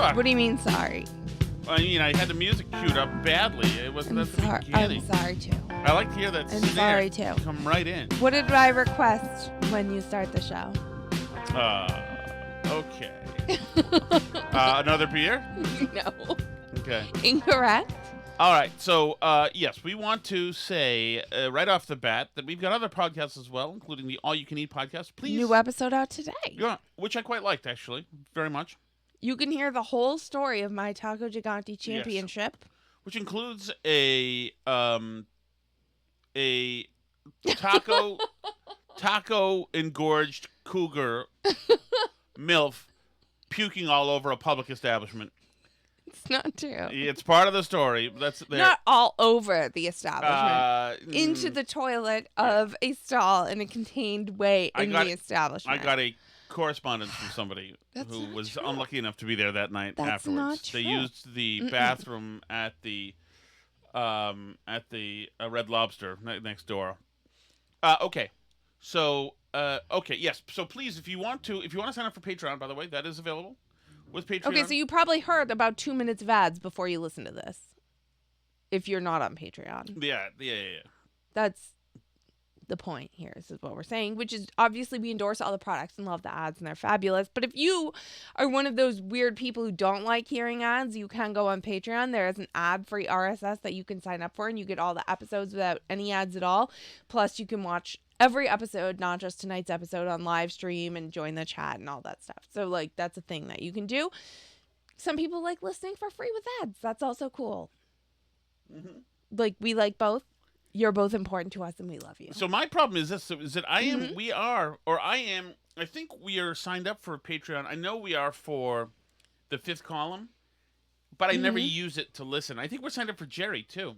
What? What do you mean sorry? I mean, I had the music queued up badly. It wasn't at the beginning. I'm sorry too. I like to hear that I'm snare sorry too. come right in. What did I request when you start the show? Okay. Another beer? No. Okay. Incorrect. All right. So, yes, we want to say right off the bat that we've got other podcasts as well, including the All You Can Eat podcast. Please. New episode out today. Yeah, which I quite liked, actually, very much. You can hear the whole story of my Taco Gigante championship. Yes. Which includes a taco engorged cougar MILF puking all over a public establishment. It's not true. It's part of the story. That's there. Not all over the establishment. Into the toilet of a stall in a contained way in the establishment. I got a correspondence from somebody who was unlucky enough to be there that night afterwards. Not true. They used the bathroom at the Red Lobster next door. Okay. So okay, yes. So please, if you want to sign up for Patreon, by the way, that is available with Patreon. Okay, so you probably heard about 2 minutes of ads before you listen to this. If you're not on Patreon. Yeah. That's the point here. This is what we're saying, which is obviously we endorse all the products and love the ads and they're fabulous. But if you are one of those weird people who don't like hearing ads, you can go on Patreon. There is an ad-free RSS that you can sign up for and you get all the episodes without any ads at all. Plus you can watch every episode, not just tonight's episode, on live stream and join the chat and all that stuff. So like that's a thing that you can do. Some people like listening for free with ads. That's also cool. Mm-hmm. Like we like both. You're both important to us and we love you. So my problem is this, is that I think we are signed up for Patreon. I know we are for the Fifth Column, but I never use it to listen. I think we're signed up for Jerry, too.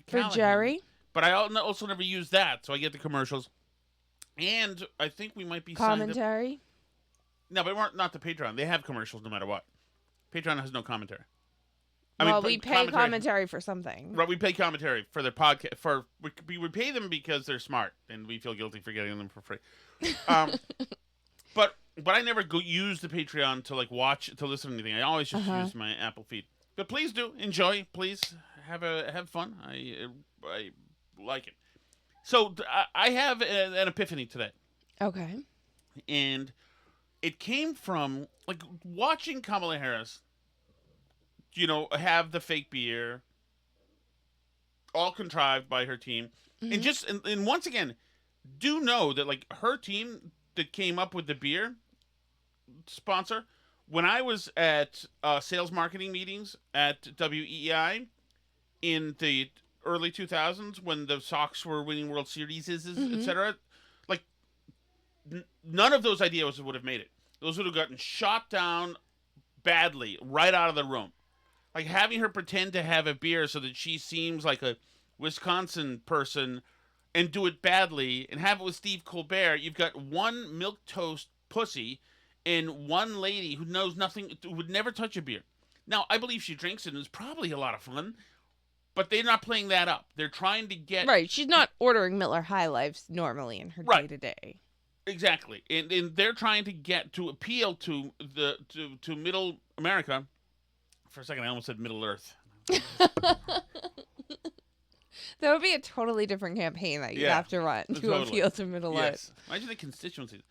For Jerry? But I also never use that, so I get the commercials. And I think we might be signed up. Commentary? No, but we're not the Patreon. They have commercials no matter what. Patreon has no commentary. We pay commentary for something. Right, we pay commentary for their podcast. We pay them because they're smart, and we feel guilty for getting them for free. But I never use the Patreon to listen to anything. I always just use my Apple feed. But please do enjoy. Please have fun. I like it. So I have an epiphany today. Okay. And it came from watching Kamala Harris. Have the fake beer, all contrived by her team, and once again, do know that her team that came up with the beer sponsor. When I was at sales marketing meetings at WEI in the early 2000s, when the Sox were winning World Series, etc., none of those ideas would have made it. Those would have gotten shot down badly right out of the room. Having her pretend to have a beer so that she seems like a Wisconsin person and do it badly and have it with Steve Colbert, you've got one milquetoast pussy and one lady who knows nothing, who would never touch a beer. Now, I believe she drinks it and it's probably a lot of fun, but they're not playing that up. They're trying to get... Right, she's not ordering Miller High Lifes normally in her day-to-day. Exactly. And they're trying to appeal to middle America. For a second, I almost said Middle Earth. That would be a totally different campaign that you'd have to run to appeal to Middle Earth. Imagine the constituencies.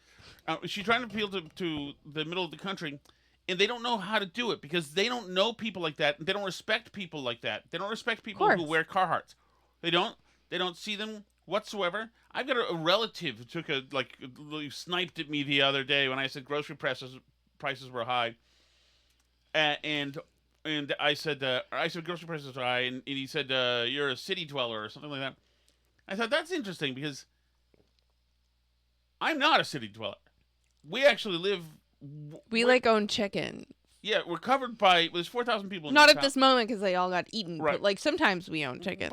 She's trying to appeal to the middle of the country, and they don't know how to do it because they don't know people like that. They don't respect people like that. They don't respect people who wear Carhartts. They don't see them whatsoever. I've got a relative who took sniped at me the other day when I said grocery prices were high, and I said grocery prices are high, and he said you're a city dweller or something like that. I thought that's interesting because I'm not a city dweller. We actually live. We own chicken. Yeah, we're covered by. There's 4,000 people. Not at this moment because they all got eaten. Right. But sometimes we own chickens.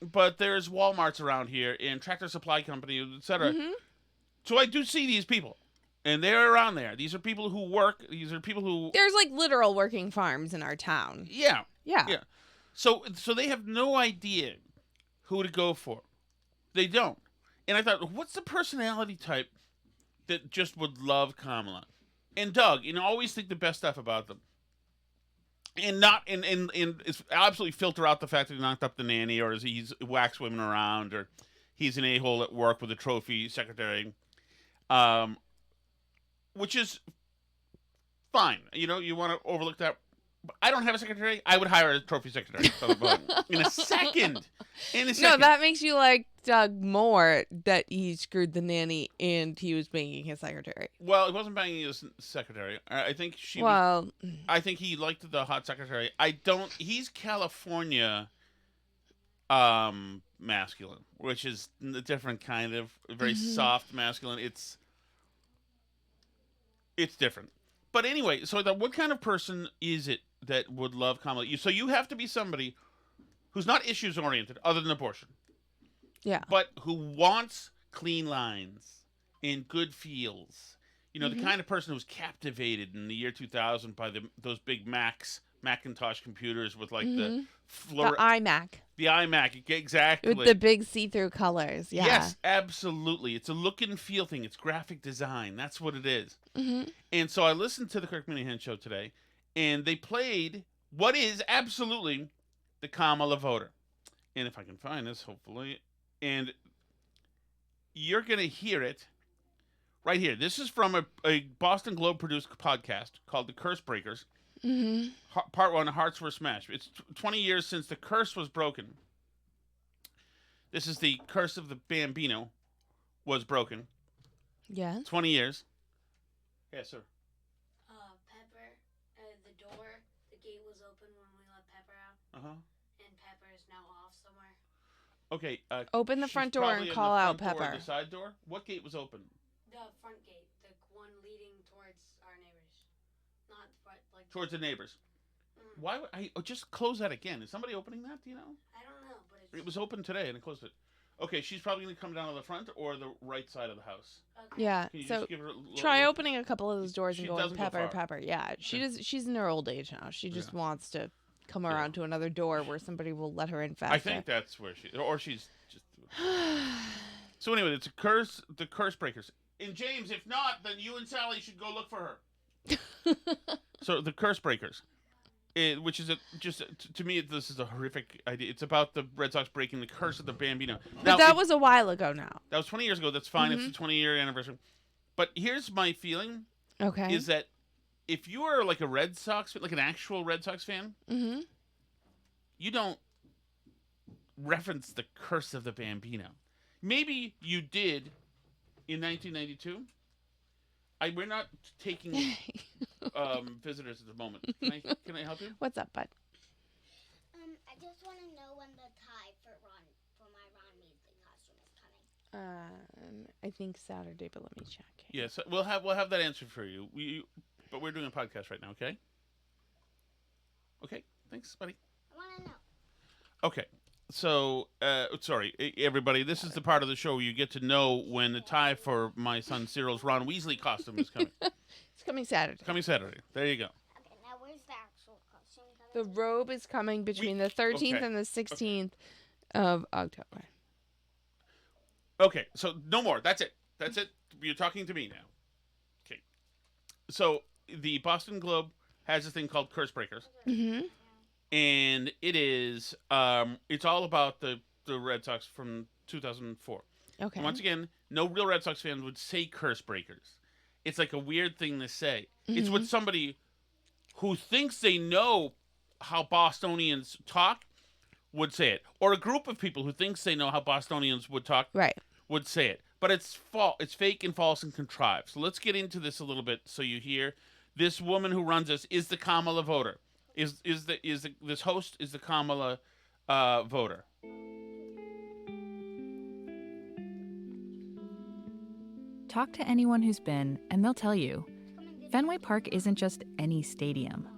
But there's Walmarts around here and Tractor Supply Company, etc. Mm-hmm. So I do see these people. And they're around there. These are people who work. These are people who... There's literal working farms in our town. Yeah. So they have no idea who to go for. They don't. And I thought, what's the personality type that just would love Kamala? and Doug, always think the best stuff about them. And not and it's absolutely filter out the fact that he knocked up the nanny, or he's whacks women around, or he's an a-hole at work with a trophy secretary, which is fine. You want to overlook that. But I don't have a secretary. I would hire a trophy secretary in a second. No, that makes you like Doug more that he screwed the nanny and he was banging his secretary. Well, it wasn't banging his secretary. I think I think he liked the hot secretary. He's California masculine, which is a different kind of very soft masculine. It's different. But anyway, so what kind of person is it that would love Kamala? So you have to be somebody who's not issues oriented, other than abortion. Yeah. But who wants clean lines and good feels. The kind of person who's captivated in the year 2000 by those big Macintosh computers with like the iMac. The iMac, exactly. With the big see-through colors, yeah. Yes, absolutely. It's a look and feel thing. It's graphic design. That's what it is. Mm-hmm. And so I listened to the Kirk Minahan show today, and they played what is absolutely the Kamala voter. And if I can find this, hopefully. And you're going to hear it right here. This is from a Boston Globe-produced podcast called The Curse Breakers. Mm-hmm. Part 1, Hearts Were Smashed. It's 20 years since the curse was broken. This is the curse of the Bambino was broken. Yeah. 20 years. Yes, sir. Pepper, the gate was open when we let Pepper out. Uh-huh. And Pepper is now off somewhere. Okay. Open the front door and call out Pepper. The side door? What gate was open? The front gate, the one leading towards our neighbors. Not front, like towards the neighbors. Why would I just close that again? Is somebody opening that? Do you know? I don't know, but it was open today and it closed it. Okay, she's probably going to come down to the front or the right side of the house. Okay. Yeah. So try opening a couple of those doors and going Pepper, Pepper. Yeah, she's in her old age now. She just wants to come around to another door where somebody will let her in faster. I think that's where she's just. So anyway, it's the curse breakers. And James, if not, then you and Sally should go look for her. So the curse breakers. Which is to me, this is a horrific idea. It's about the Red Sox breaking the curse of the Bambino. But that was a while ago now. That was 20 years ago. That's fine. It's the 20-year anniversary. But here's my feeling. Okay. Is that if you are like a Red Sox, like an actual Red Sox fan, you don't reference the curse of the Bambino. Maybe you did in 1992. We're not taking visitors at the moment. Can I help you? What's up, bud? I just want to know when the tie for my Ron Weasley costume is coming. I think Saturday, but let me check. Yes, we'll have that answer for you. But we're doing a podcast right now, okay? Okay, thanks, buddy. I want to know. Okay. So, sorry, everybody. This is the part of the show where you get to know when the tie for my son Cyril's Ron Weasley costume is coming. It's coming Saturday. Coming Saturday. There you go. Okay, now where's the actual costume coming? The robe is coming between the 13th and the 16th of October. Okay, so no more. That's it. That's it. You're talking to me now. Okay. So, the Boston Globe has this thing called Curse Breakers. Mm-hmm. And it is, it's all about the Red Sox from 2004. Okay. And once again, no real Red Sox fan would say curse breakers. It's like a weird thing to say. Mm-hmm. It's what somebody who thinks they know how Bostonians talk would say it. Or a group of people who thinks they know how Bostonians would talk would say it. But it's it's fake and false and contrived. So let's get into this a little bit so you hear. This woman who runs this is the Kamala voter. This host is the Kamala voter. Talk to anyone who's been, and they'll tell you, Fenway Park isn't just any stadium.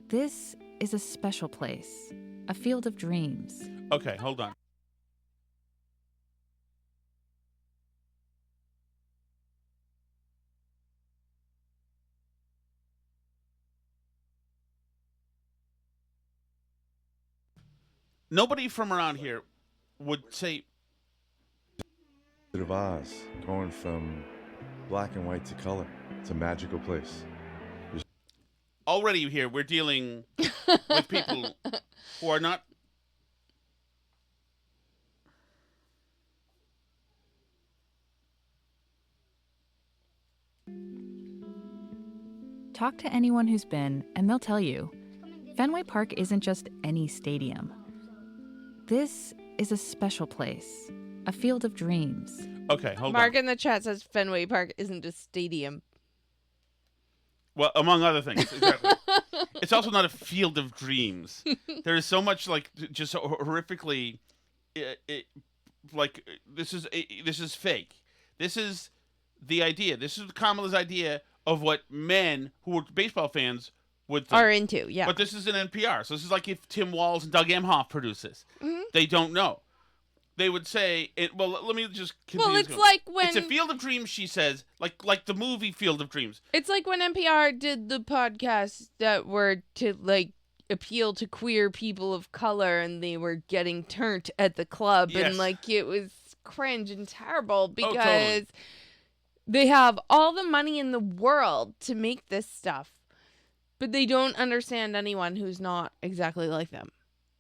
This is a special place, a field of dreams. Okay, hold on. Nobody from around here would say of Oz, going from black and white to color. It's a magical place. Already here, we're dealing with people who are not. Talk to anyone who's been, and they'll tell you, Fenway Park isn't just any stadium. This is a special place, a field of dreams. Okay, hold Mark on. in the chat says Fenway Park isn't a stadium. Well, among other things, exactly. It's also not a field of dreams. There is so much like just horrifically, like this is fake. This is the idea. This is Kamala's idea of what men who are baseball fans would think. Are into, yeah. But this is an NPR, so this is like if Tim Walz and Doug Emhoff produce this. Mm-hmm. They don't know. They would say, well, let me just continue. Well, it's like when... It's a field of dreams, she says, like the movie Field of Dreams. It's like when NPR did the podcasts that were to, like, appeal to queer people of color, and they were getting turned at the club, Yes. and, like, it was cringe and terrible because totally. they have all the money in the world to make this stuff, but they don't understand anyone who's not exactly like them.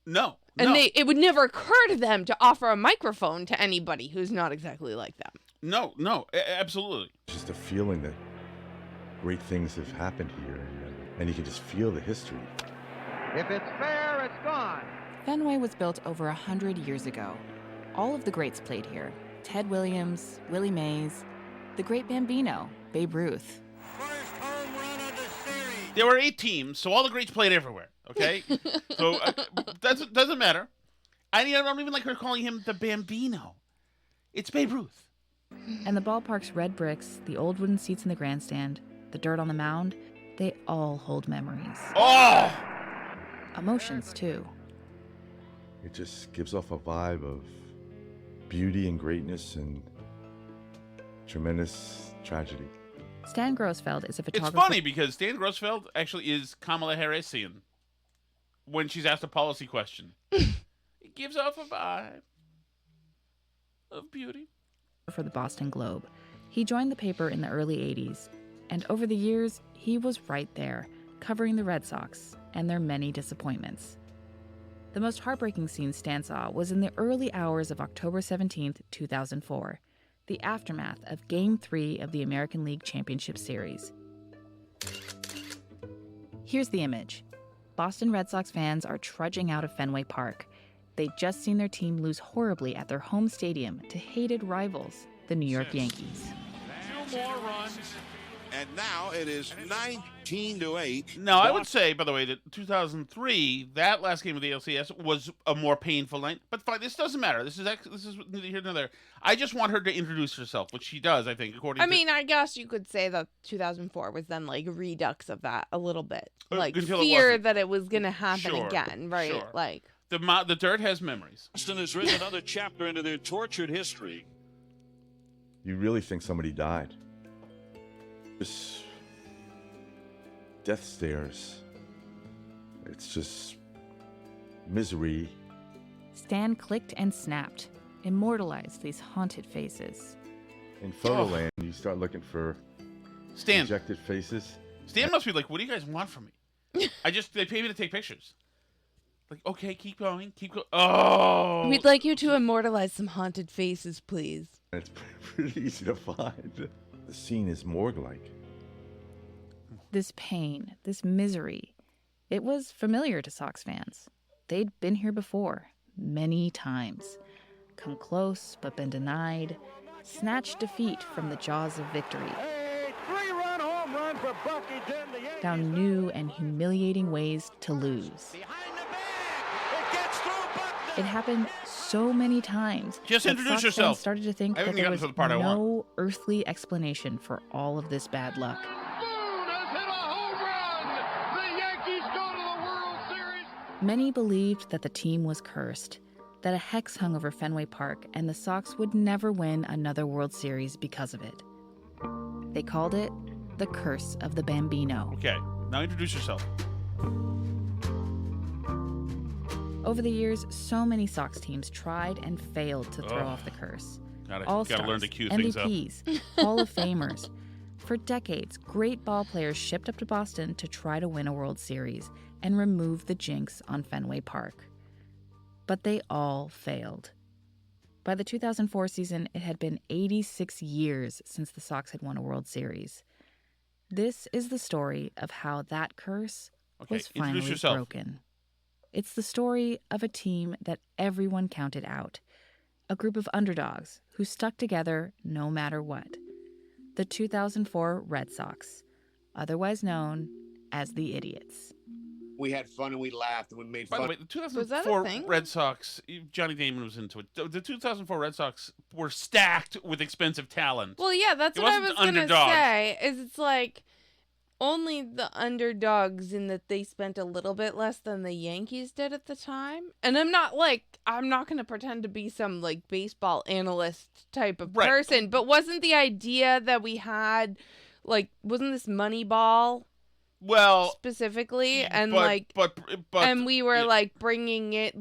No. And no. it would never occur to them to offer a microphone to anybody who's not exactly like them. No, absolutely. Just a feeling that great things have happened here, and you can just feel the history. If it's fair, it's gone. Fenway was built over 100 years ago. All of the greats played here. Ted Williams, Willie Mays, the great Bambino, Babe Ruth. First home run of the series. There were 8 teams, so all the greats played everywhere. Okay, so doesn't matter. I don't even like her calling him the Bambino. It's Babe Ruth. And the ballpark's red bricks, the old wooden seats in the grandstand, the dirt on the mound, they all hold memories. Oh! Emotions, too. It just gives off a vibe of beauty and greatness and tremendous tragedy. Stan Grossfeld is a photographer. It's funny because Stan Grossfeld actually is Kamala Harrisian when she's asked a policy question. It gives off a vibe of beauty. For the Boston Globe. He joined the paper in the early 80s, and over the years, he was right there, covering the Red Sox and their many disappointments. The most heartbreaking scene Stan saw was in the early hours of October 17th, 2004, the aftermath of Game 3 of the American League Championship Series. Here's the image. Boston Red Sox fans are trudging out of Fenway Park. They'd just seen their team lose horribly at their home stadium to hated rivals, the New York Yankees. 2 more runs, and now it is 19-8. Now, I would say, by the way, that 2003, that last game of the LCS was a more painful night. But fine, this doesn't matter. This is neither here nor there. I just want her to introduce herself, which she does, I think, according to... I mean, I guess you could say that 2004 was then like a redux of that a little bit. Like Until it fear wasn't. that it was going to happen Sure, again, right? sure. Like The dirt has memories. Boston has written another chapter into their tortured history. You really think somebody died. Just death stares. It's just misery. Stan clicked and snapped, immortalized these haunted faces. In Photoland, you start looking for Stan. dejected faces. Stan must be like, what do you guys want from me? They pay me to take pictures. Like, okay, keep going. Oh! we'd like you to immortalize some haunted faces, please. It's pretty easy to find. The scene is morgue-like. This pain, this misery, it was familiar to Sox fans. They'd been here before, many times. Come close, but been denied. Snatched defeat from the jaws of victory. A 3-run home run for Bucky Dent. The Yankees Found new and humiliating ways to lose. behind the bag. It gets through Bucky. It happened so many times. Just that introduce Sox yourself. fans started to think I that haven't there gotten was to the part I want. no earthly explanation for all of this bad luck. Boone has hit a home run. The Yankees go to the World Series. Many believed that the team was cursed, that a hex hung over Fenway Park and the Sox would never win another World Series because of it. They called it the Curse of the Bambino. Okay, now introduce yourself. Over the years, so many Sox teams tried and failed to throw Ugh. off the curse. Gotta All-stars, learn to cue things up. MVPs, Hall of Famers. For decades, great ball players shipped up to Boston to try to win a World Series and remove the jinx on Fenway Park. But they all failed. By the 2004 season, it had been 86 years since the Sox had won a World Series. This is the story of how that curse was finally broken. It's the story of a team that everyone counted out, a group of underdogs who stuck together no matter what. The 2004 Red Sox, otherwise known as the Idiots. We had fun and we laughed and we made fun. By the way, the 2004 Red Sox, Johnny Damon was into it. The 2004 Red Sox were stacked with expensive talent. Well, yeah, that's what I was going to say. Is it's like only the underdogs in that they spent a little bit less than the Yankees did at the time. And I'm not going to pretend to be some like baseball analyst type of person, but wasn't the idea that we had wasn't this Moneyball? Well, specifically, and but and we were bringing it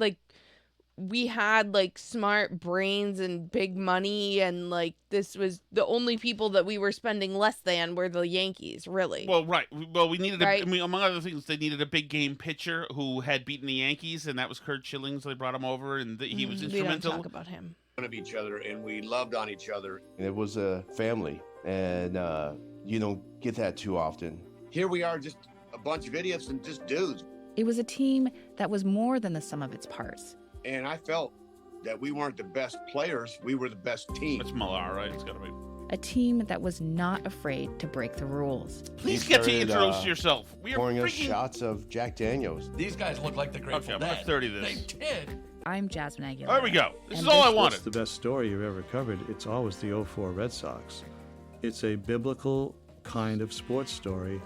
we had smart brains and big money, and this was the only people that we were spending less than were the Yankees, really. Well, right. Well, we needed among other things, they needed a big game pitcher who had beaten the Yankees, and that was Curt Schillings. They brought him over, and he was instrumental. We don't talk about him. Of each other, and we loved on each other. It was a family, and you don't get that too often. Here we are, just a bunch of idiots and just dudes. It was a team that was more than the sum of its parts. And I felt that we weren't the best players, we were the best team. It's Millar, right? It's got to be. A team that was not afraid to break the rules. Please get to introduce yourself. We are pouring us shots of Jack Daniels. These guys look like the Grateful Dead. I'm 30 this. They did. I'm Jasmine Aguilera. There we go. This is all I wanted. What's the best story you've ever covered? It's always the 04 Red Sox. It's a biblical kind of sports story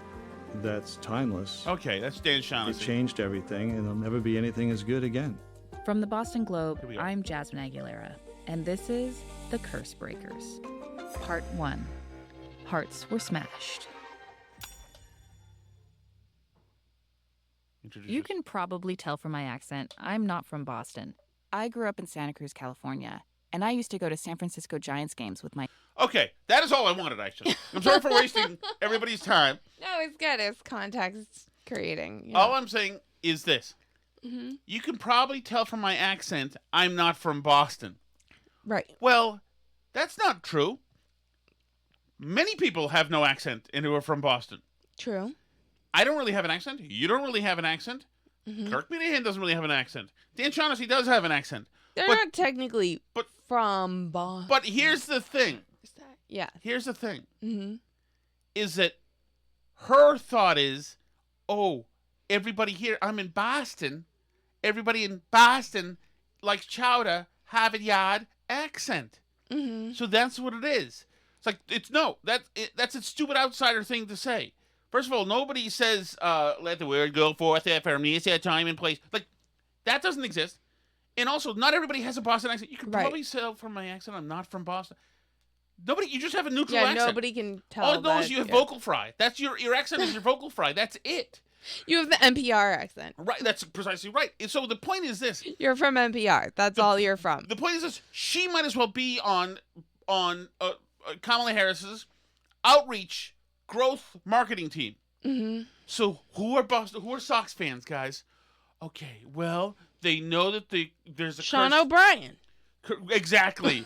that's timeless. Okay, that's Dan Shaughnessy. It changed everything, and there'll never be anything as good again. From the Boston Globe, I'm Jasmine Aguilera, and this is The Curse Breakers. Part 1. Hearts Were Smashed. You can probably tell from my accent, I'm not from Boston. I grew up in Santa Cruz, California, and I used to go to San Francisco Giants games with my... Okay, that is all I wanted, actually. I'm sorry for wasting everybody's time. No, it's good. It's context creating. All I'm saying is this. Mm-hmm. You can probably tell from my accent, I'm not from Boston. Right. Well, that's not true. Many people have no accent and who are from Boston. True. I don't really have an accent. You don't really have an accent. Mm-hmm. Kirk Minahan doesn't really have an accent. Dan Shaughnessy does have an accent. They're not technically from Boston. But here's the thing. Yeah. Here's the thing. Mm-hmm. Is that her thought is, oh, everybody here, I'm in Boston. Everybody in Boston likes chowder, Harvard Yard accent. Mm-hmm. So that's what it is. It's like, that's a stupid outsider thing to say. First of all, nobody says, let the word go forth after me, say a time and place. Like, that doesn't exist. And also, not everybody has a Boston accent. You can probably tell from my accent I'm not from Boston. You just have a neutral accent. Yeah, nobody can tell. All it knows is you have vocal fry. That's your accent is your vocal fry. That's it. You have the NPR accent. Right, that's precisely right. So the point is this. You're from NPR. That's all you're from. The point is this. She might as well be on Kamala Harris's outreach growth marketing team. Mm-hmm. So who are Sox fans, guys? Okay, well, they know that there's a Sean O'Brien. Exactly.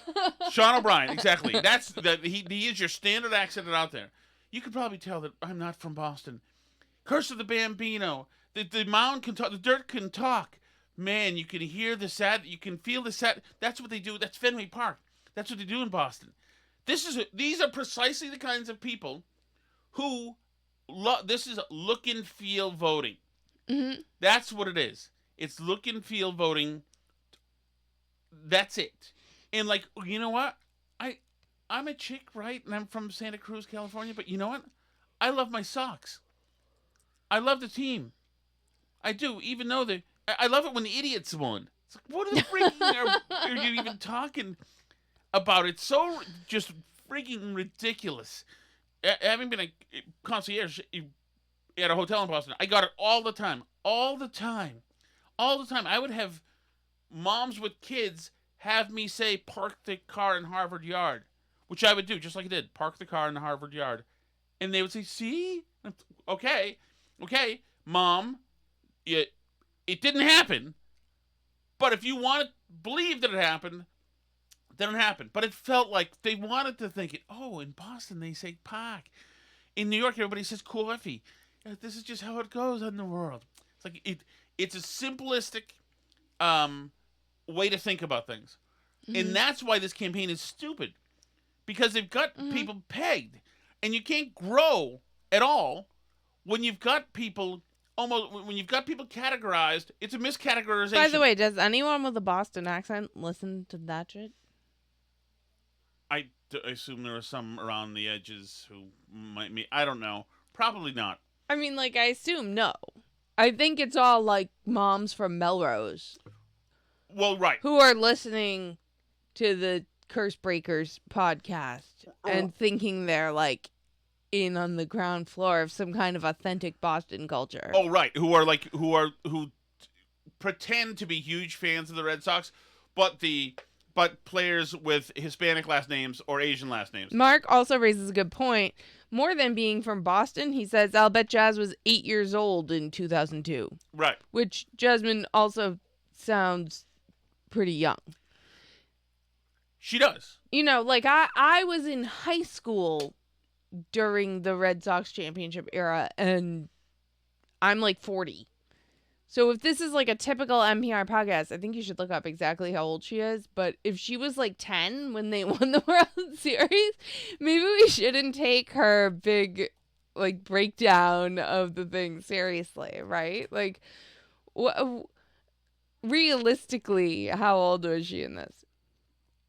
Sean O'Brien, exactly. He is your standard accent out there. You could probably tell that I'm not from Boston. Curse of the Bambino. The mound can talk. The dirt can talk. Man, you can hear the sad. You can feel the sad. That's what they do. That's Fenway Park. That's what they do in Boston. These are precisely the kinds of people who this is look and feel voting. Mm-hmm. That's what it is. It's look and feel voting. That's it. And you know what? I'm a chick, right? And I'm from Santa Cruz, California. But you know what? I love my Sox. I love the team. I do, even though I love it when the idiots won. It's like, what the freaking are you even talking about? It's so just freaking ridiculous. Having been a concierge at a hotel in Boston, I got it all the time. All the time. All the time. I would have moms with kids have me say, park the car in Harvard Yard, which I would do, just like I did. Park the car in the Harvard Yard And they would say, see? Okay, Mom, it didn't happen. But if you want to believe that it happened, then it happened. But it felt like they wanted to think it. Oh, in Boston, they say park. In New York, everybody says coffee. This is just how it goes in the world. It's like it's a simplistic way to think about things. And that's why this campaign is stupid. Because they've got people pegged. And you can't grow at all when you've got people categorized. It's a miscategorization. By the way, does anyone with a Boston accent listen to that shit? I assume there are some around the edges who might be. I don't know. Probably not. I mean, like, I assume no. I think it's all, like, moms from Melrose. Well, right. Who are listening to the Curse Breakers podcast and thinking they're, like, in on the ground floor of some kind of authentic Boston culture. Oh, right. Who pretend to be huge fans of the Red Sox, but players with Hispanic last names or Asian last names. Mark also raises a good point. More than being from Boston, he says, I'll bet Jazz was 8 years old in 2002. Right. Which Jasmine also sounds pretty young. She does. You know, like I was in high school during the Red Sox championship era, and I'm like 40. So if this is like a typical NPR podcast, I think you should look up exactly how old she is. But if she was like 10 when they won the World Series, maybe we shouldn't take her big like breakdown of the thing seriously, right? Like, realistically, how old was she in this?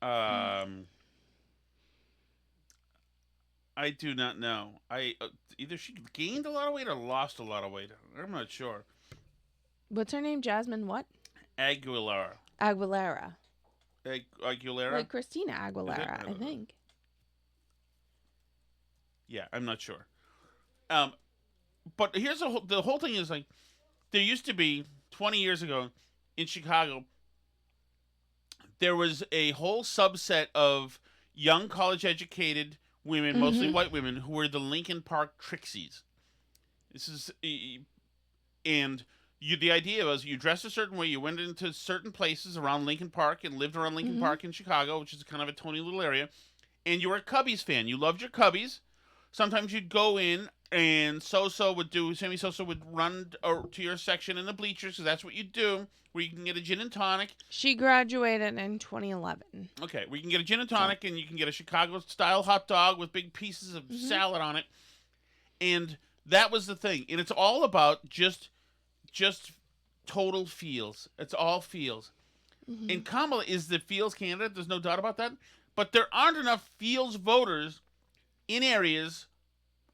I do not know. Either she gained a lot of weight or lost a lot of weight. I'm not sure. What's her name? Jasmine what? Aguilera. Aguilera. Like Christina Aguilera, I think. Yeah, I'm not sure. But here's the whole thing is like, there used to be 20 years ago in Chicago, there was a whole subset of young college-educated women, mostly white women, who were the Lincoln Park Trixies. The idea was you dressed a certain way, you went into certain places around Lincoln Park and lived around Lincoln Park in Chicago, which is kind of a tony little area, and you were a Cubbies fan. You loved your Cubbies. Sometimes you'd go in and Sammy Sosa would run to your section in the bleachers, because that's what you do, where you can get a gin and tonic. She graduated in 2011. Okay, we can get a gin and tonic, and you can get a Chicago-style hot dog with big pieces of salad on it. And that was the thing. And it's all about just total feels. It's all feels. And Kamala is the feels candidate. There's no doubt about that. But there aren't enough feels voters in areas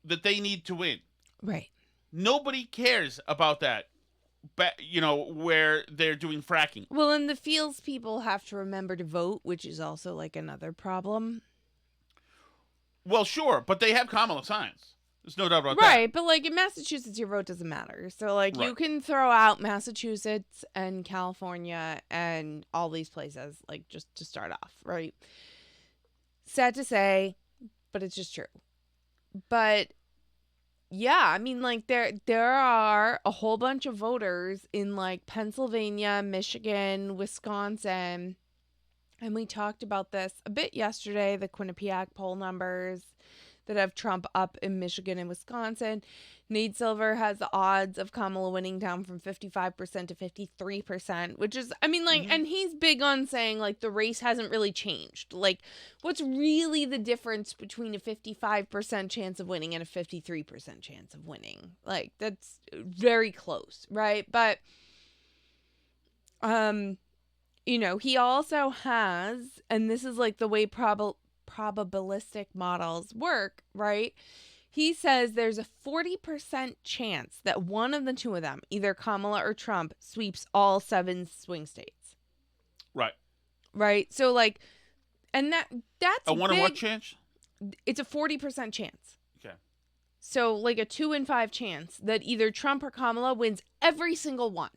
that they need to win. Right. Nobody cares about that. Where they're doing fracking. Well, and the feels people have to remember to vote, which is also like another problem. Well, sure, but they have Kamala signs. There's no doubt about that. Right, but like in Massachusetts, your vote doesn't matter. So like you can throw out Massachusetts and California and all these places, like just to start off, right? Sad to say, but it's just true. But yeah, I mean, like there are a whole bunch of voters in like Pennsylvania, Michigan, Wisconsin, and we talked about this a bit yesterday, the Quinnipiac poll numbers that have Trump up in Michigan and Wisconsin. Nate Silver has the odds of Kamala winning down from 55% to 53%, which is, I mean, like, and he's big on saying, like, the race hasn't really changed. Like, what's really the difference between a 55% chance of winning and a 53% chance of winning? Like, that's very close, right? But, he also has, and this is, like, the way probabilistic models work, right? He says there's a 40% chance that one of the two of them, either Kamala or Trump, sweeps all 7 swing states. Right. Right. So like, and that's a 1 in what chance? It's a 40% chance. Okay. So like a 2 in 5 chance that either Trump or Kamala wins every single one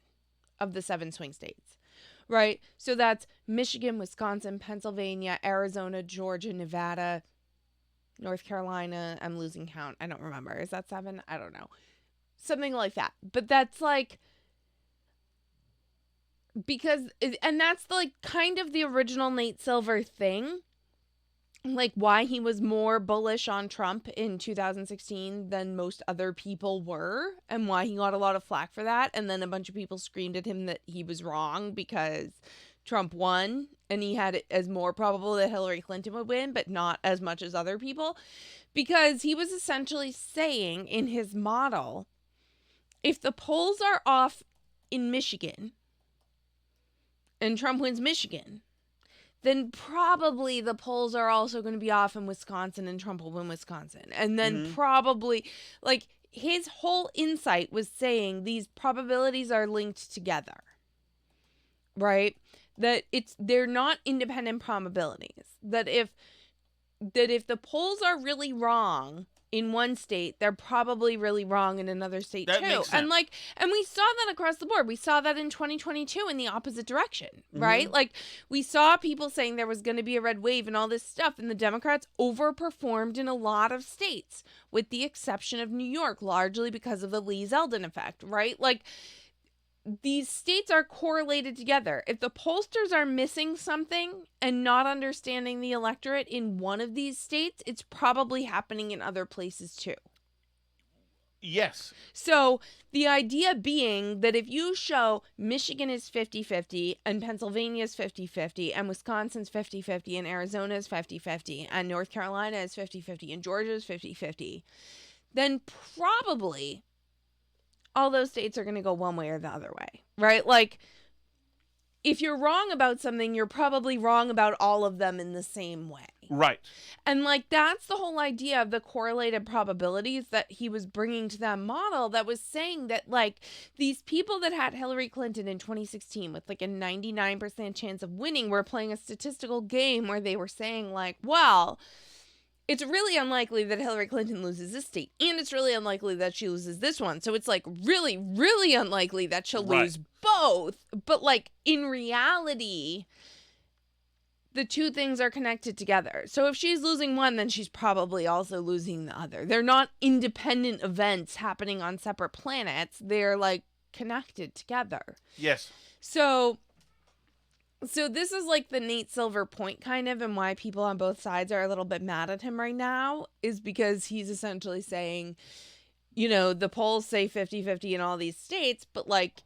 of the 7 swing states. Right. So that's Michigan, Wisconsin, Pennsylvania, Arizona, Georgia, Nevada, North Carolina, I'm losing count. I don't remember. Is that 7? I don't know. Something like that. But that's like, because, and that's like kind of the original Nate Silver thing. Like why he was more bullish on Trump in 2016 than most other people were, and why he got a lot of flack for that. And then a bunch of people screamed at him that he was wrong because Trump won and he had it as more probable that Hillary Clinton would win, but not as much as other people, because he was essentially saying in his model, if the polls are off in Michigan and Trump wins Michigan, then probably the polls are also going to be off in Wisconsin and Trump will win Wisconsin. And then probably, like, his whole insight was saying these probabilities are linked together, right? That they're not independent probabilities. That if the polls are really wrong in one state, they're probably really wrong in another state that too. Makes sense. And we saw that across the board. We saw that in 2022 in the opposite direction, right? Like we saw people saying there was going to be a red wave and all this stuff, and the Democrats overperformed in a lot of states, with the exception of New York, largely because of the Lee Zeldin effect, right? Like these states are correlated together. If the pollsters are missing something and not understanding the electorate in one of these states, it's probably happening in other places too. Yes. So the idea being that if you show Michigan is 50-50 and Pennsylvania is 50-50 and Wisconsin's 50-50 and Arizona is 50-50 and North Carolina is 50-50 and Georgia is 50-50, then probably all those states are going to go one way or the other way, right? Like, if you're wrong about something, you're probably wrong about all of them in the same way. Right. And, like, that's the whole idea of the correlated probabilities that he was bringing to that model, that was saying that, like, these people that had Hillary Clinton in 2016 with, like, a 99% chance of winning were playing a statistical game where they were saying, like, well, it's really unlikely that Hillary Clinton loses this state, and it's really unlikely that she loses this one. So it's like really, really unlikely that she'll lose both. But like in reality, the two things are connected together. So if she's losing one, then she's probably also losing the other. They're not independent events happening on separate planets. They're like connected together. Yes. So this is like the Nate Silver point kind of, and why people on both sides are a little bit mad at him right now is because he's essentially saying, you know, the polls say 50-50 in all these states, but like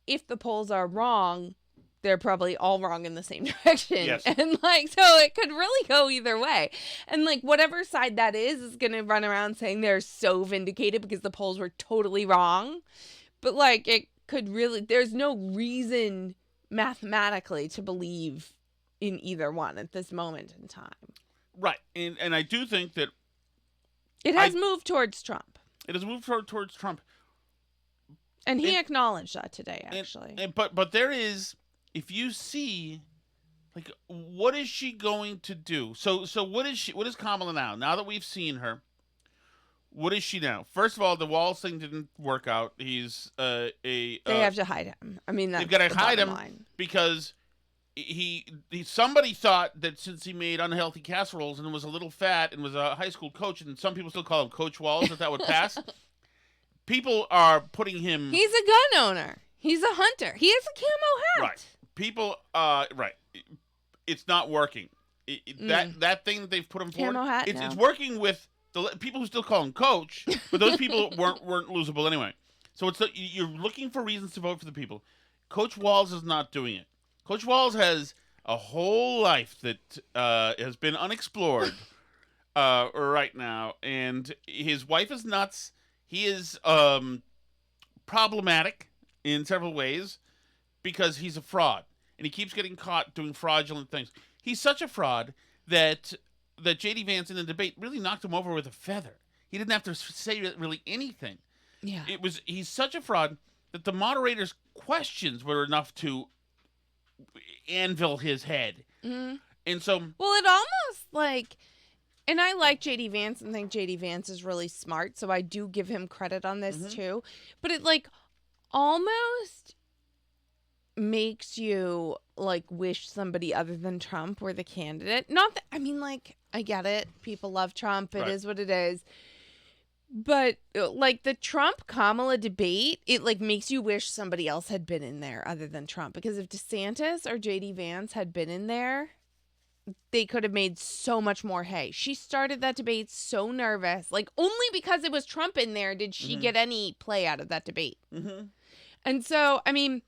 if the polls are wrong, they're probably all wrong in the same direction. Yes. And like, so it could really go either way. And like whatever side that is going to run around saying they're so vindicated because the polls were totally wrong. But like it could really, there's no reason mathematically to believe in either one at this moment in time. Right. And I do think that it has moved towards Trump. It has moved towards Trump. And he acknowledged that today, actually. But there is, if you see, like, what is she going to do? So what is Kamala now? Now that we've seen her, what is she now? First of all, the Walls thing didn't work out. He's they have to hide him. I mean, that's they've got to hide him line. Because he somebody thought that since he made unhealthy casseroles and was a little fat and was a high school coach, and some people still call him Coach Walls, that would pass. People are putting him. He's a gun owner. He's a hunter. He has a camo hat. Right. People. Right. It's not working. That thing that they've put him camo for. Hat, It's working with the people who still call him Coach, but those people weren't losable anyway. So you're looking for reasons to vote for the people. Coach Walls is not doing it. Coach Walls has a whole life that has been unexplored right now, and his wife is nuts. He is problematic in several ways because he's a fraud, and he keeps getting caught doing fraudulent things. He's such a fraud that J.D. Vance in the debate really knocked him over with a feather. He didn't have to say really anything. Yeah. He's such a fraud that the moderator's questions were enough to anvil his head. Mm-hmm. And so... Well, it almost like... And I like J.D. Vance and think J.D. Vance is really smart, so I do give him credit on this too. But it like almost makes you like wish somebody other than Trump were the candidate. Not that, I mean, like, I get it. People love Trump. It is what it is. But like the Trump Kamala debate, it like makes you wish somebody else had been in there other than Trump, because if DeSantis or JD Vance had been in there, they could have made so much more hay. She started that debate so nervous. Like, only because it was Trump in there did she get any play out of that debate. And so, I mean,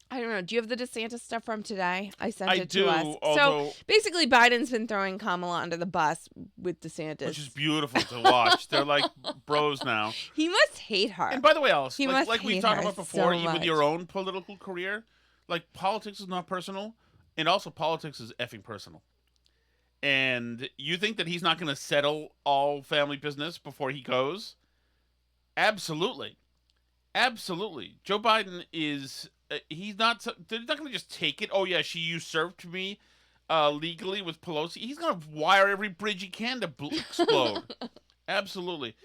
I don't know. Do you have the DeSantis stuff from today? I sent it to us. Although, so basically, Biden's been throwing Kamala under the bus with DeSantis. Which is beautiful to watch. They're like bros now. He must hate her. And by the way, Alice, he like we talked about before, with your own political career, like politics is not personal, and also politics is effing personal. And you think that he's not going to settle all family business before he goes? Absolutely. Absolutely. Joe Biden is... he's not. They're not going to just take it. Oh yeah, she usurped me legally with Pelosi. He's going to wire every bridge he can to explode. Absolutely.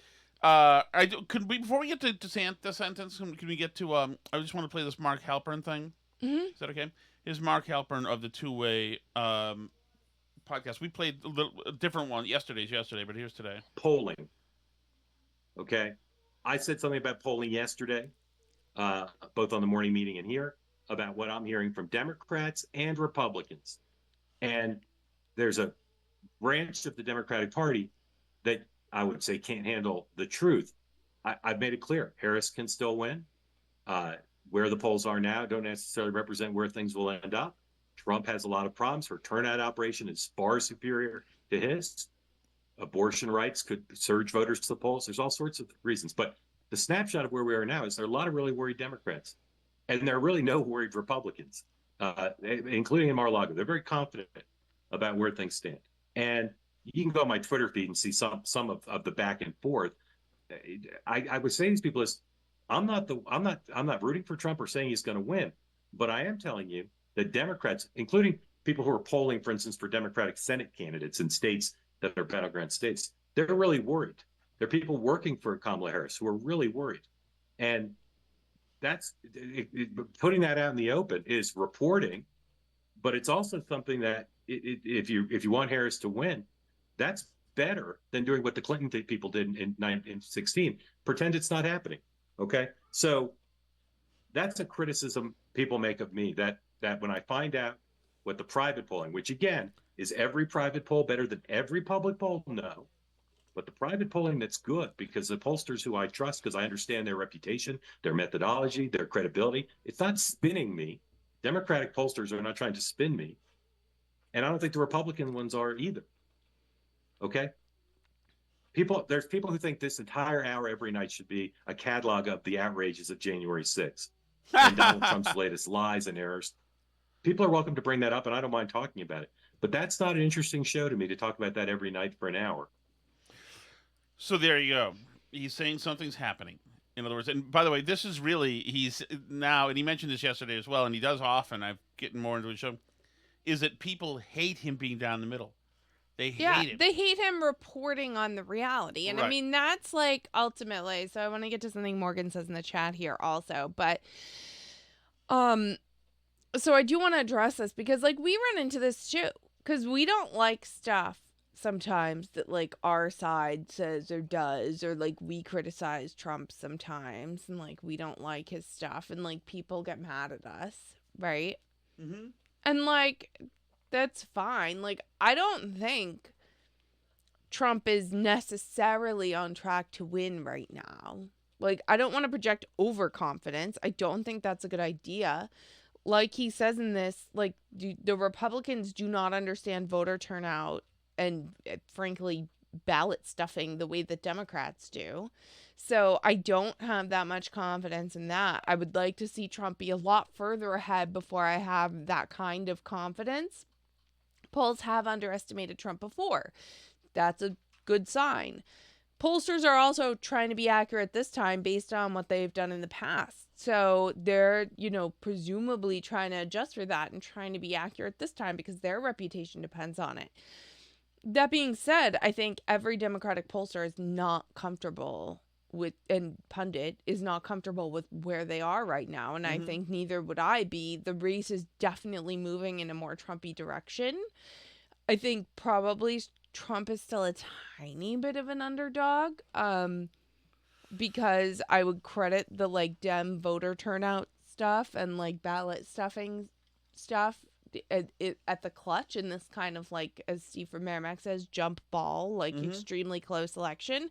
Could we, before we get to DeSantis, can we get to? I just want to play this Mark Halpern thing. Is that okay? Here's Mark Halpern of the Two-Way podcast. We played a different one yesterday, but here's today. Polling. Okay, I said something about polling yesterday. Both on the morning meeting and here, about what I'm hearing from Democrats and Republicans. And there's a branch of the Democratic Party that I would say can't handle the truth. I've made it clear. Harris can still win. Where the polls are now don't necessarily represent where things will end up. Trump has a lot of problems. Her turnout operation is far superior to his. Abortion rights could surge voters to the polls. There's all sorts of reasons. But the snapshot of where we are now is there are a lot of really worried Democrats, and there are really no worried Republicans, including in Mar-a-Lago. They're very confident about where things stand. And you can go on my Twitter feed and see some of the back and forth. I would say to these people is, I'm not rooting for Trump or saying he's going to win, but I am telling you that Democrats, including people who are polling, for instance, for Democratic Senate candidates in states that are battleground states, they're really worried. There are people working for Kamala Harris who are really worried. And that's putting that out in the open is reporting, but it's also something that if you want Harris to win, that's better than doing what the Clinton people did in 2016. Pretend it's not happening. Okay. So that's a criticism people make of me, that when I find out what the private polling, which again, is every private poll better than every public poll? No. But the private polling that's good, because the pollsters who I trust, because I understand their reputation, their methodology, their credibility, it's not spinning me. Democratic pollsters are not trying to spin me. And I don't think the Republican ones are either. Okay? There's people who think this entire hour every night should be a catalog of the outrages of January 6th and Donald Trump's latest lies and errors. People are welcome to bring that up, and I don't mind talking about it. But that's not an interesting show to me to talk about that every night for an hour. So there you go. He's saying something's happening. In other words, and by the way, this is really, he's now, and he mentioned this yesterday as well, and he does often, I'm getting more into the show, is that people hate him being down the middle. They hate him. They hate him reporting on the reality. And right. I mean, that's like ultimately, so I want to get to something Morgan says in the chat here also, but so I do want to address this because like we run into this too, because we don't like stuff sometimes that like our side says or does, or like we criticize Trump sometimes and like we don't like his stuff and like people get mad at us, right? Mm-hmm. And like that's fine. Like I don't think Trump is necessarily on track to win right now. Like I don't want to project overconfidence. I don't think that's a good idea. Like he says in this, like the Republicans do not understand voter turnout and frankly ballot stuffing the way that Democrats do. So I don't have that much confidence in that. I would like to see Trump be a lot further ahead before I have that kind of confidence. Polls have underestimated Trump before. That's a good sign. Pollsters are also trying to be accurate this time based on what they've done in the past. So they're, presumably trying to adjust for that and trying to be accurate this time because their reputation depends on it. That being said, I think every Democratic pollster is not comfortable pundit is not comfortable with where they are right now. And I think neither would I be. The race is definitely moving in a more Trumpy direction. I think probably Trump is still a tiny bit of an underdog, because I would credit the like Dem voter turnout stuff and like ballot stuffing stuff at the clutch in this kind of like, as Steve from Merrimack says, jump ball, like extremely close election.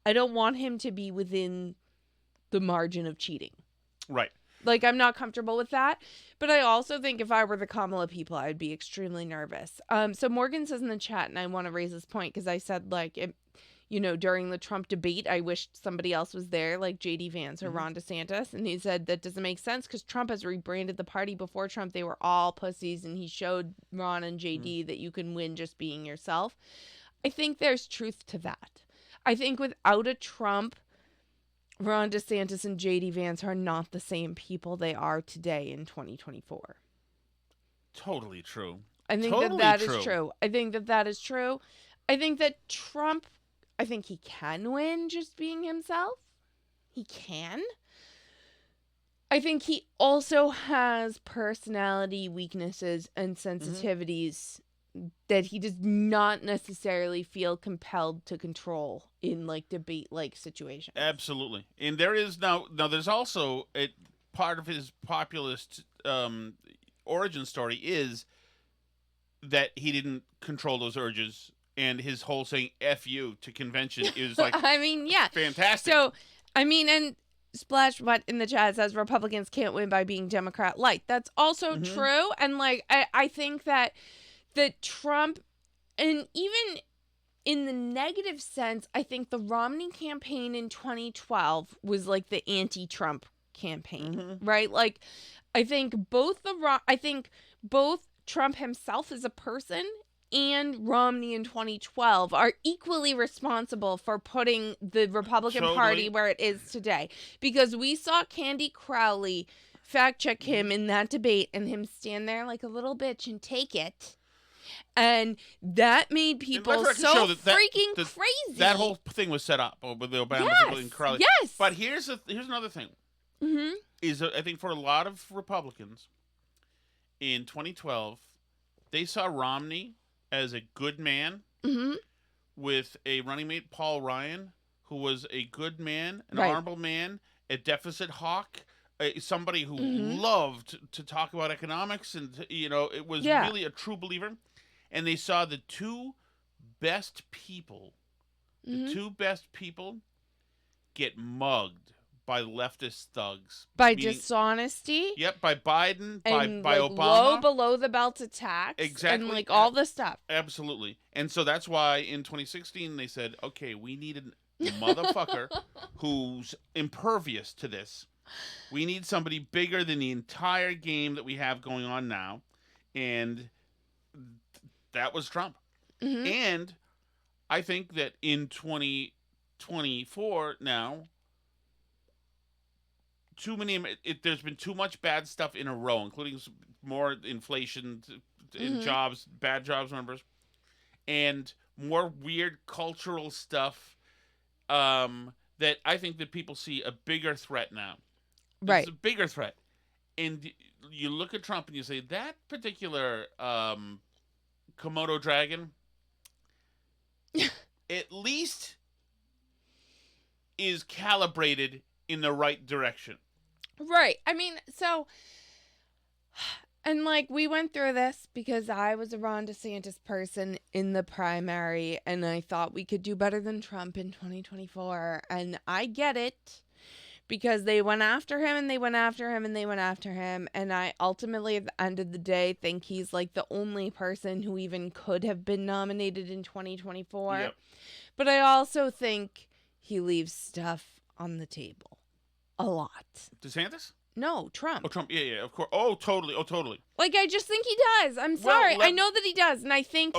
I don't want him to be within the margin of cheating. Right. Like, I'm not comfortable with that. But I also think if I were the Kamala people, I'd be extremely nervous. So Morgan says in the chat, and I want to raise this point because I said, like, during the Trump debate, I wished somebody else was there, like J.D. Vance or Ron DeSantis. And he said that doesn't make sense because Trump has rebranded the party. Before Trump, they were all pussies. And he showed Ron and J.D. that you can win just being yourself. I think there's truth to that. I think without a Trump, Ron DeSantis and J.D. Vance are not the same people they are today in 2024. Totally true. I think that is true. I think that is true. I think that Trump, I think he can win just being himself. He can. I think he also has personality weaknesses and sensitivities that he does not necessarily feel compelled to control in like debate like situations. Absolutely. And there is now there's also a part of his populist origin story is that he didn't control those urges, and his whole saying F you to convention is like I mean, yeah. Fantastic. So I mean, and Splash Butt in the chat says Republicans can't win by being Democrat light. That's also true. And like I think that Trump, and even in the negative sense, I think the Romney campaign in 2012 was like the anti-Trump campaign, right? Like, I think both Trump himself as a person and Romney in 2012 are equally responsible for putting the Republican Party where it is today. Because we saw Candy Crowley fact check him in that debate and him stand there like a little bitch and take it. And that made people so freaking crazy. That whole thing was set up with the Obama people in Crowley. Yes. But here's another thing. Is I think for a lot of Republicans in 2012, they saw Romney as a good man with a running mate, Paul Ryan, who was a good man, an honorable man, a deficit hawk, somebody who loved to talk about economics, and it was really a true believer. And they saw the two best people get mugged by leftist thugs. By dishonesty. Yep, by Biden, and by like Obama. Low below the belt attacks. Exactly. And like all this stuff. Absolutely. And so that's why in 2016 they said, okay, we need a motherfucker who's impervious to this. We need somebody bigger than the entire game that we have going on now. And that was Trump. And I think that in 2024 now, there's been too much bad stuff in a row, including more inflation in jobs, bad jobs numbers, and more weird cultural stuff that I think that people see a bigger threat now. Right. It's a bigger threat. And you look at Trump and you say, that particular Komodo dragon at least is calibrated in the right direction. Right. I mean, so, and like we went through this because I was a Ron DeSantis person in the primary and I thought we could do better than Trump in 2024. And I get it because they went after him and they went after him and they went after him. And I ultimately, at the end of the day, think he's like the only person who even could have been nominated in 2024. Yep. But I also think he leaves stuff on the table. A lot. DeSantis? No, Trump. Oh, Trump. Yeah, of course. Oh, totally. Like, I just think he does. I'm sorry. I know that he does. And I think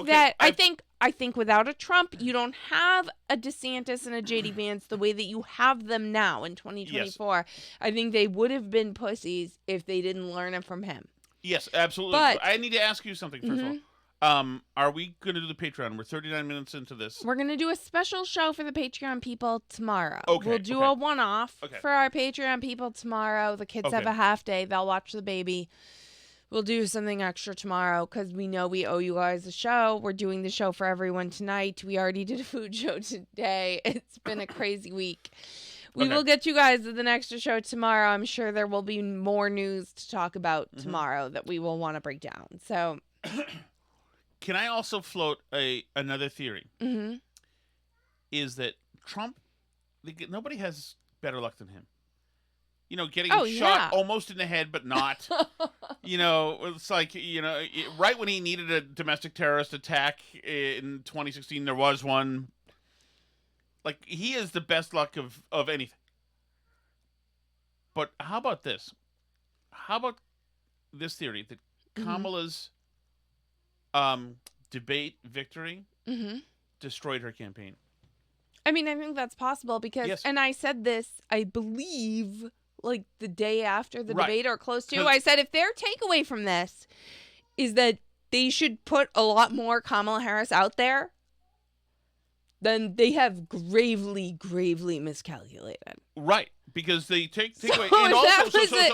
I think without a Trump, you don't have a DeSantis and a J.D. Vance the way that you have them now in 2024. Yes. I think they would have been pussies if they didn't learn it from him. Yes, absolutely. But I need to ask you something, first of all. Are we going to do the Patreon? We're 39 minutes into this. We're going to do a special show for the Patreon people tomorrow. Okay, We'll do a one-off Okay. for our Patreon people tomorrow. The kids have Okay. a half day. They'll watch the baby. We'll do something extra tomorrow because we know we owe you guys a show. We're doing the show for everyone tonight. We already did a food show today. It's been a crazy week. We Okay. will get you guys to the next show tomorrow. I'm sure there will be more news to talk about tomorrow that we will want to break down. So, Can I also float another theory? mm-hmm. Is that Trump? Nobody has better luck than him. You know, getting shot almost in the head, but not. You know, it's like, you know, right when he needed a domestic terrorist attack in 2016, there was one. Like, he is the best luck of anything. But how about this? How about this theory that Kamala's debate victory destroyed her campaign? I mean, I think that's possible because, and I said this, I believe, like the day after the debate or close to, I said if their takeaway from this is that they should put a lot more Kamala Harris out there, then they have gravely, gravely miscalculated. Right. Because they take away. So And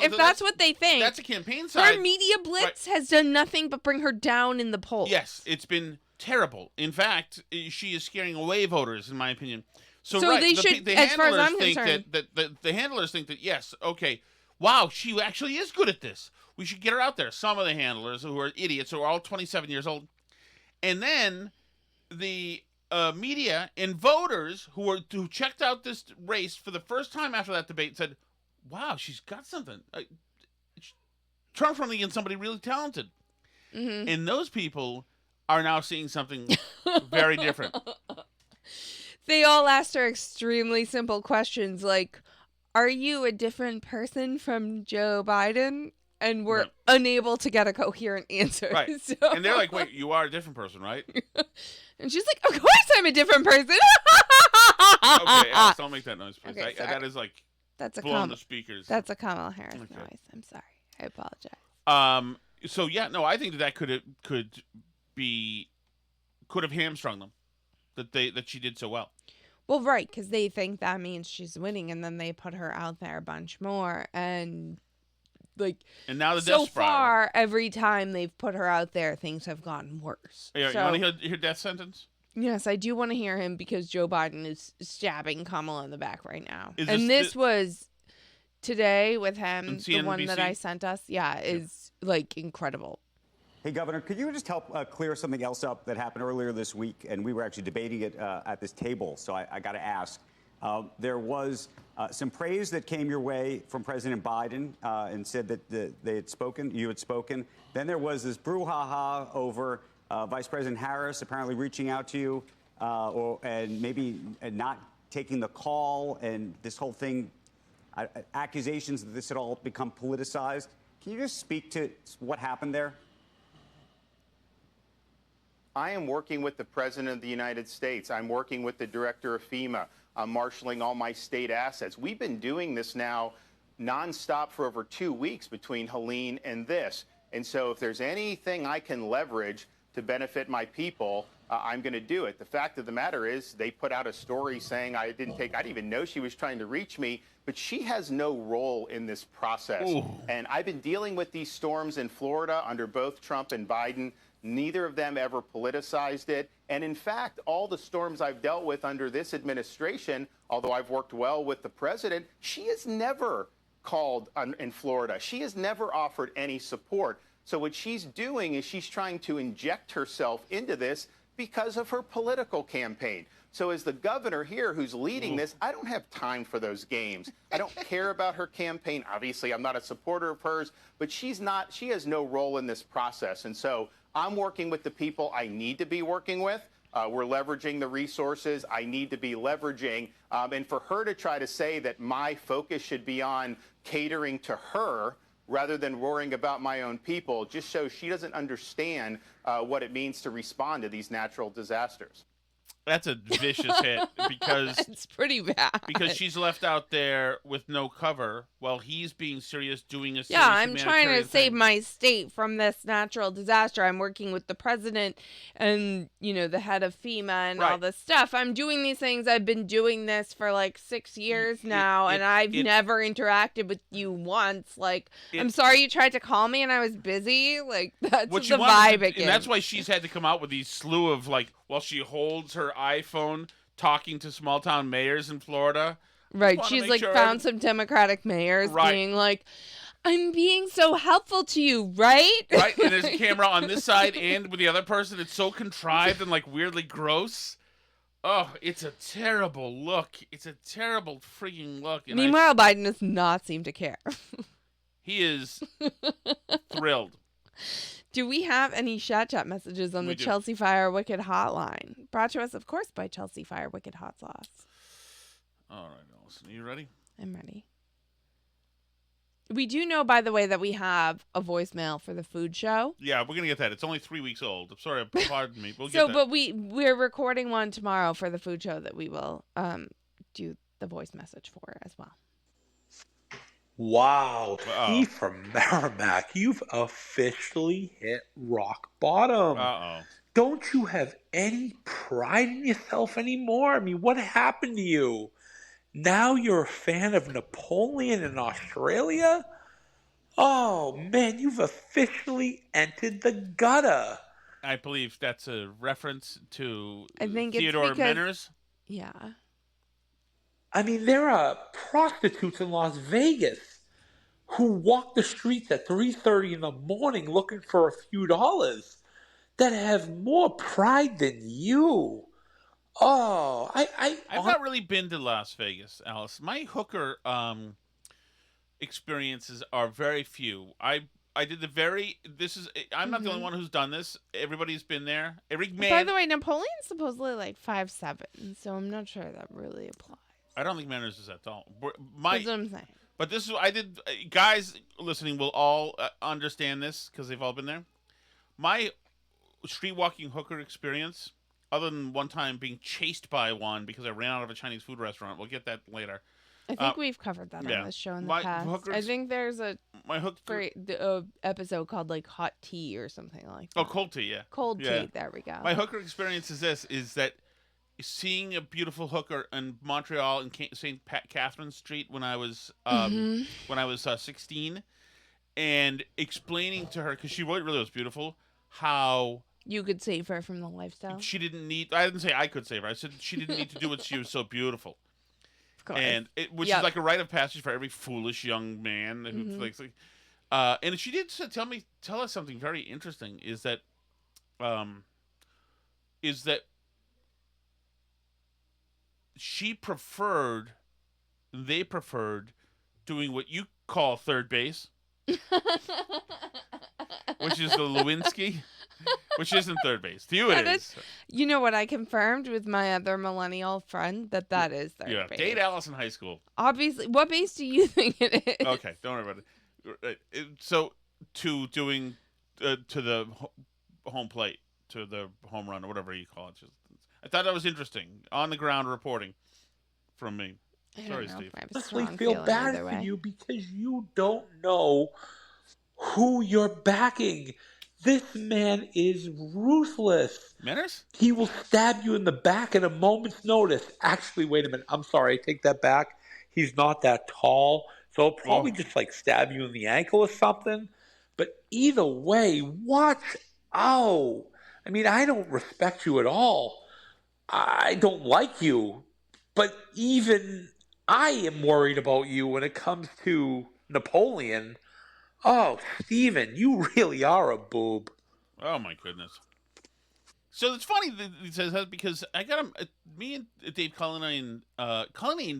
if that's what they think, that's a campaign side. Her media blitz has done nothing but bring her down in the polls. Yes, it's been terrible. In fact, she is scaring away voters, in my opinion. So they should, as far as I'm concerned, the handlers think that yes, okay, wow, she actually is good at this. We should get her out there. Some of the handlers who are idiots, who are all 27 years old, and then the media and voters who checked out this race for the first time after that debate said, wow, she's got something. Trump's running against somebody really talented. And those people are now seeing something very different. They all asked her extremely simple questions like, are you a different person from Joe Biden? And we're unable to get a coherent answer. Right. So. And they're like, wait, you are a different person, right? And she's like, of course I'm a different person. Okay, Alex, don't make that noise, please. Okay, that is like that's blowing the speakers. That's a Kamala Harris noise. I'm sorry. I apologize. So yeah, no, I think that could have hamstrung them, that she did so well. Well, right, because they think that means she's winning, and then they put her out there a bunch more, and now the so death spiral. far, every time they've put her out there, things have gotten worse. Yeah, so, you want to hear death sentence? Yes, I do want to hear him because Joe Biden is stabbing Kamala in the back right now. This was today with him, the one that I sent us. Yeah, is like incredible. Hey, Governor, could you just help clear something else up that happened earlier this week? And we were actually debating it at this table, so I got to ask. There was some praise that came your way from President Biden and said that you had spoken. Then there was this brouhaha over Vice President Harris apparently reaching out to you and maybe not taking the call, and this whole thing, accusations that this had all become politicized. Can you just speak to what happened there? I am working with the President of the United States. I'm working with the Director of FEMA. I'm marshaling all my state assets. We've been doing this now nonstop for over 2 weeks between Helene and this. And so if there's anything I can leverage to benefit my people, I'm going to do it. The fact of the matter is they put out a story saying I didn't even know she was trying to reach me, but she has no role in this process. Ooh. And I've been dealing with these storms in Florida under both Trump and Biden. Neither of them ever politicized it. And in fact, all the storms I've dealt with under this administration, although I've worked well with the president, she has never called in Florida. She has never offered any support. So what she's doing is she's trying to inject herself into this because of her political campaign. So as the governor here who's leading this, I don't have time for those games. I don't care about her campaign. Obviously, I'm not a supporter of hers, but she has no role in this process. And so I'm working with the people I need to be working with. We're leveraging the resources I need to be leveraging. And for her to try to say that my focus should be on catering to her rather than worrying about my own people just shows she doesn't understand what it means to respond to these natural disasters. That's a vicious hit because it's pretty bad. Because she's left out there with no cover while he's being serious doing a serious I'm trying to save thing. my state from this natural disaster. I'm working with the president and, the head of FEMA and all this stuff. I'm doing these things. I've been doing this for like 6 years now, and I've never interacted with you once. Like, I'm sorry you tried to call me and I was busy. Like, that's the vibe it gives. And that's why she's had to come out with these slew of, like, while she holds her iPhone talking to small town mayors in Florida. Right. She's like found some Democratic mayors being like, I'm being so helpful to you, right? Right. And there's a camera on this side and with the other person. It's so contrived and like weirdly gross. Oh, it's a terrible look. It's a terrible freaking look. And meanwhile, Biden does not seem to care. He is thrilled. Do we have any chat messages on the Chelsea Fire Wicked hotline? Brought to us, of course, by Chelsea Fire Wicked Hot Sauce. All right, Allison, are you ready? I'm ready. We do know, by the way, that we have a voicemail for the food show. Yeah, we're gonna get that. It's only 3 weeks old. I'm sorry, pardon me. We'll get that. But we're recording one tomorrow for the food show that we will do the voice message for as well. Wow, T from Merrimack, you've officially hit rock bottom. Don't you have any pride in yourself anymore? I mean, what happened to you? Now you're a fan of Napoleon in Australia? Oh, man, you've officially entered the gutter. I believe that's a reference to Theodore Menners. Yeah. I mean, there are prostitutes in Las Vegas who walk the streets at 3:30 in the morning looking for a few dollars that have more pride than you. Oh, I've not really been to Las Vegas, Alice. My hooker experiences are very few. I'm not the only one who's done this. Everybody's been there. By the way, Napoleon's supposedly like 5'7", so I'm not sure that really applies. I don't think Manners is that tall. That's what I'm saying. But this is I did. Guys listening will all understand this because they've all been there. My street walking hooker experience, other than one time being chased by one because I ran out of a Chinese food restaurant. We'll get that later. I think we've covered that on this show in the past. I think there's a episode called like Hot Tea or something like that. Oh, Cold Tea, yeah. Cold Tea, there we go. My hooker experience is that seeing a beautiful hooker in Montreal in St. Catherine Street when I was 16, and explaining to her, because she really was beautiful, how you could save her from the lifestyle. She didn't need. I didn't say I could save her. I said she didn't need to do it. She was so beautiful. Of course. And which is like a rite of passage for every foolish young man who thinks like. And she did tell us something very interesting. Is that they preferred doing what you call third base, which is the Lewinsky, which isn't third base. To you it is. You know what I confirmed with my other millennial friend that is third base. Date Alice in high school. Obviously. What base do you think it is? Okay, don't worry about it. So to doing to the home plate, to the home run, or whatever you call it. I thought that was interesting. On the ground reporting from me. Sorry, Steve. I honestly feel bad for you because you don't know who you're backing. This man is ruthless. Manners? He will stab you in the back at a moment's notice. Actually, wait a minute. I'm sorry. I take that back. He's not that tall. So he'll probably just like stab you in the ankle or something. But either way, watch out. I mean, I don't respect you at all. I don't like you. But even I am worried about you when it comes to Napoleon. Oh, Steven, you really are a boob. Oh, my goodness. So it's funny that he says that because I got him. Me and Dave Cullinane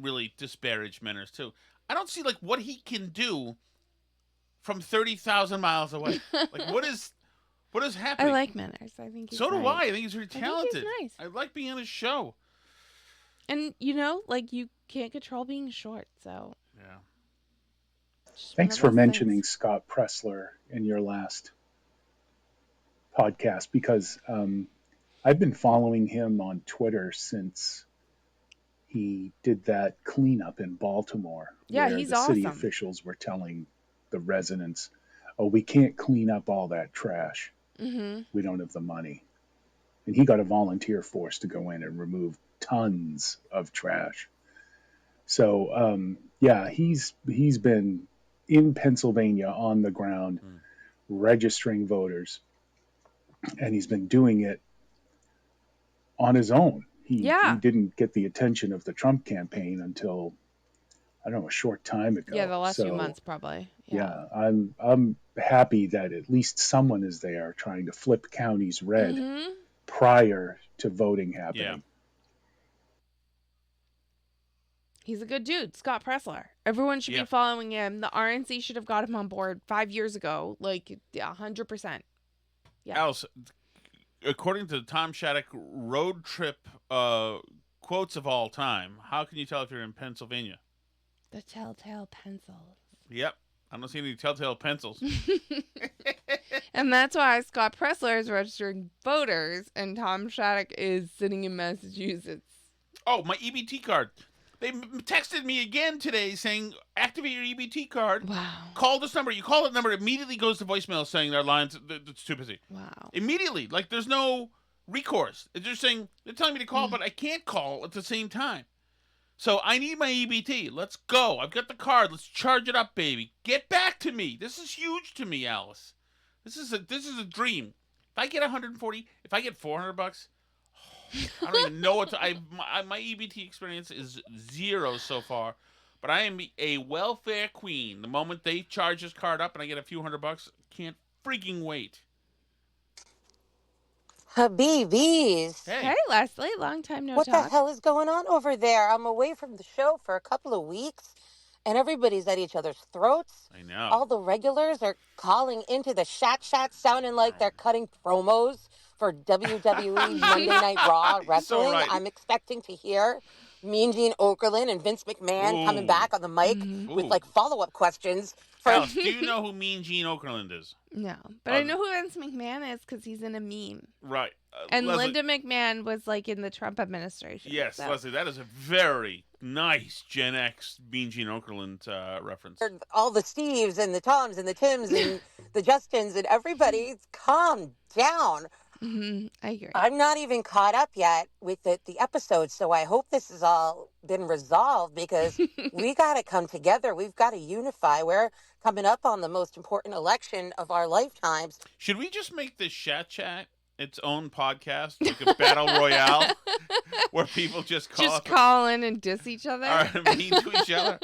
really disparage Menners, too. I don't see, like, what he can do from 30,000 miles away. Like, what is happening? I like Menners. I think he's So do nice. I. I think he's really talented. I think he's nice. I like being on his show. And, like, you can't control being short, so. Yeah. Thanks for mentioning Scott Pressler in your last podcast, because I've been following him on Twitter since he did that cleanup in Baltimore, Yeah, where he's the city awesome. officials were telling the residents, "Oh, we can't clean up all that trash. Mm-hmm. We don't have the money." And he got a volunteer force to go in and remove tons of trash. So yeah, he's been in Pennsylvania on the ground registering voters, and he's been doing it on his own. He didn't get the attention of the Trump campaign until, I don't know, a short time ago. Yeah, the last few months probably. Yeah, I'm happy that at least someone is there trying to flip counties red prior to voting happening. Yeah. He's a good dude, Scott Pressler. Everyone should be following him. The RNC should have got him on board 5 years ago. Like, 100%. Yeah. Alice, according to the Tom Shattuck road trip quotes of all time, how can you tell if you're in Pennsylvania? The telltale pencils. Yep. I don't see any telltale pencils. And that's why Scott Pressler is registering voters and Tom Shattuck is sitting in Massachusetts. Oh, my EBT card. They texted me again today saying, activate your EBT card. Wow. Call this number. You call that number, it immediately goes to voicemail saying their lines, it's too busy. Wow. Immediately. Like, there's no recourse. They're just saying, they're telling me to call, but I can't call at the same time. So I need my EBT. Let's go. I've got the card. Let's charge it up, baby. Get back to me. This is huge to me, Alice. This is a dream. If I get 140, if I get $400, I don't even know what to. My EBT experience is 0 so far, but I am a welfare queen. The moment they charge this card up and I get a few $100, can't freaking wait. Habibis. Hey, Leslie. Long time no talk. What the hell is going on over there? I'm away from the show for a couple of weeks, and everybody's at each other's throats. I know. All the regulars are calling into the chat sounding like they're cutting promos for WWE Monday Night Raw wrestling. So right. I'm expecting to hear Mean Gene Okerlund and Vince McMahon coming back on the mic with like follow-up questions. Alice, do you know who Mean Gene Okerlund is? No, but I know who Vince McMahon is because he's in a meme. Right. And Leslie, Linda McMahon was like in the Trump administration. Yes, so. Leslie, that is a very nice Gen X Mean Gene Okerlund reference. All the Steves and the Toms and the Tims and the Justins and everybody, calm down. I agree. I'm not even caught up yet with the episode, so I hope this has all been resolved because we got to come together. We've got to unify. We're coming up on the most important election of our lifetimes. Should we just make this Chat its own podcast, like a battle royale, where people just call in and diss each other? Are mean to each other?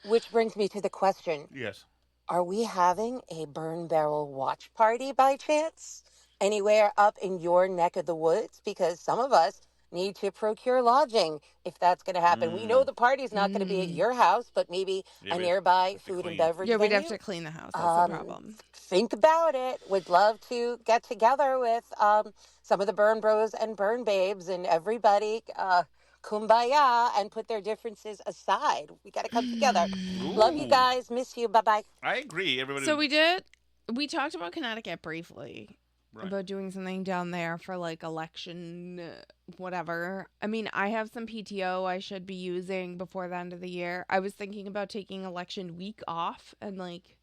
Which brings me to the question. Yes. Are we having a burn barrel watch party by chance? Anywhere up in your neck of the woods? Because some of us need to procure lodging if that's going to happen. We know the party's not going to be at your house, but maybe a nearby food and beverage venue. we'd have to clean the house. That's the problem. Think about it. Would love to get together with some of the Burn Bros and Burn Babes and everybody kumbaya and put their differences aside. We got to come together. Love you guys. Miss you. Bye-bye. I agree. Everybody. So we talked about Connecticut briefly. Right. About doing something down there for like election, whatever. I mean, I have some PTO I should be using before the end of the year. I was thinking about taking election week off and like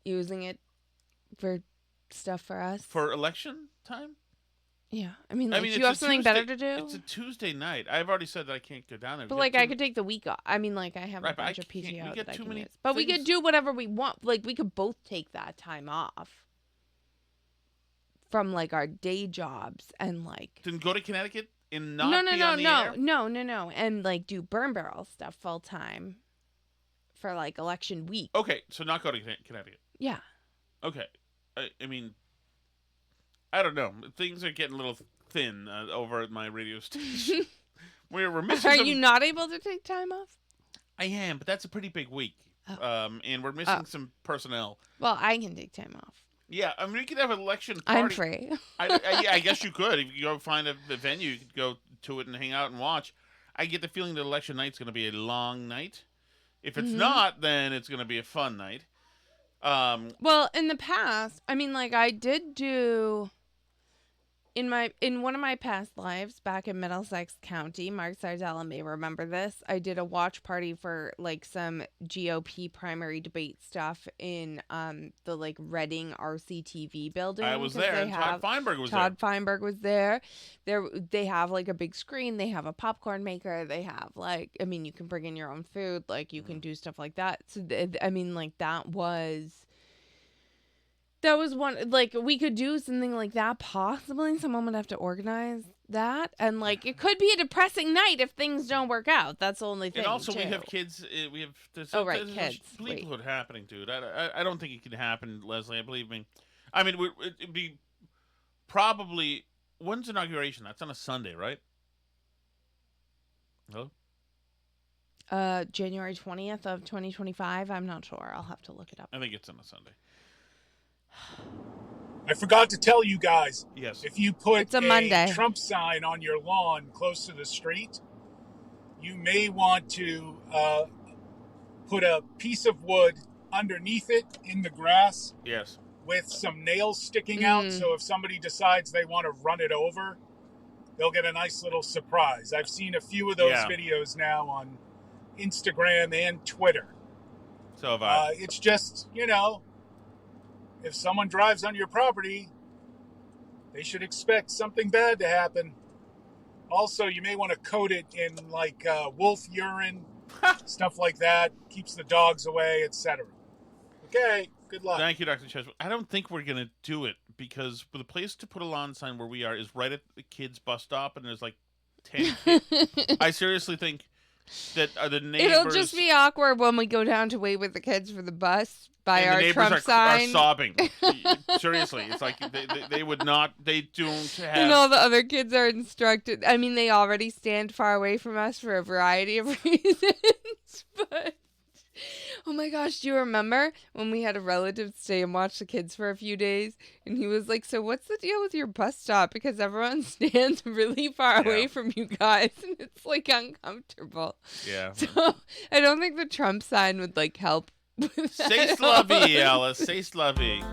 using it for stuff for us. For election time? Yeah. I mean, do you have something better to do? It's a Tuesday night. I've already said that I can't go down there. But like I could take the week off. I mean, like I have a bunch of PTO that I can use. But we could do whatever we want. Like we could both take that time off. From like our day jobs and like then go to Connecticut and not be on the air? No, and like do burn barrel stuff full time for like election week. Okay, so not go to Connecticut. Yeah. Okay, I mean, I don't know. Things are getting a little thin over at my radio station. we're missing. Are you not able to take time off? I am, but that's a pretty big week. And we're missing some personnel. Well, I can take time off. Yeah, I mean, we could have an election party. I'm free. I guess you could. If you go find a venue, you could go to it and hang out and watch. I get the feeling that election night's going to be a long night. If it's not, then it's going to be a fun night. Well, in the past, I mean, like, I did do In one of my past lives back in Middlesex County, Mark Sardella may remember this. I did a watch party for like some GOP primary debate stuff in the like Reading RCTV building. I was there. Todd Feinberg was there. Todd Feinberg was there. They have like a big screen. They have a popcorn maker. They have like, I mean, you can bring in your own food. Like you can do stuff like that. So I mean, like that was one, like, we could do something like that, possibly. Someone would have to organize that. And, like, it could be a depressing night if things don't work out. That's the only thing, And also, too. we have kids. There's kids. bleakhood happening, dude. I don't think it can happen, Leslie. Believe me. I mean, it'd be probably... When's inauguration? That's on a Sunday, right? Hello? January 20th of 2025. I'm not sure. I'll have to look it up. I think it's on a Sunday. I forgot to tell you guys. Yes. If you put a Monday. Trump sign on your lawn close to the street, you may want to put a piece of wood underneath it in the grass. Yes. With some nails sticking out, so if somebody decides they want to run it over, they'll get a nice little surprise. I've seen a few of those videos now on Instagram and Twitter. So have I. It's just, if someone drives on your property, they should expect something bad to happen. Also, you may want to coat it in like wolf urine, stuff like that. Keeps the dogs away, etc. Okay, good luck. Thank you, Dr. Cheswood. I don't think we're going to do it because the place to put a lawn sign where we are is right at the kids' bus stop, and there's like 10 kids. I seriously think that the neighbors... It'll just be awkward when we go down to wait with the kids for the bus by and our the Trump neighbors sign. are sobbing. Seriously, it's like they would not. They don't have. And all the other kids are instructed. I mean, they already stand far away from us for a variety of reasons. But oh my gosh, do you remember when we had a relative stay and watch the kids for a few days? And he was like, "So what's the deal with your bus stop? Because everyone stands really far away from you guys, and it's like uncomfortable." Yeah. So I don't think the Trump sign would like help. C'est La Vie, Alice. C'est La Vie.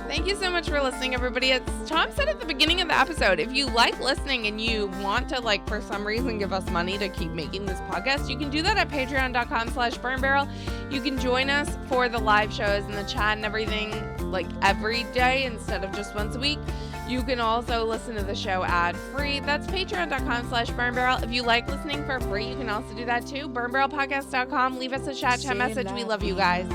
Thank you so much for listening, everybody. As Tom said at the beginning of the episode, if you like listening and you want to, like, for some reason give us money to keep making this podcast, you can do that at patreon.com/burnbarrel. You can join us for the live shows and the chat and everything, like, every day instead of just once a week. You can also listen to the show ad-free. That's patreon.com/burnbarrel. If you like listening for free, you can also do that too. burnbarrelpodcast.com. Leave us a chat message. We love you guys.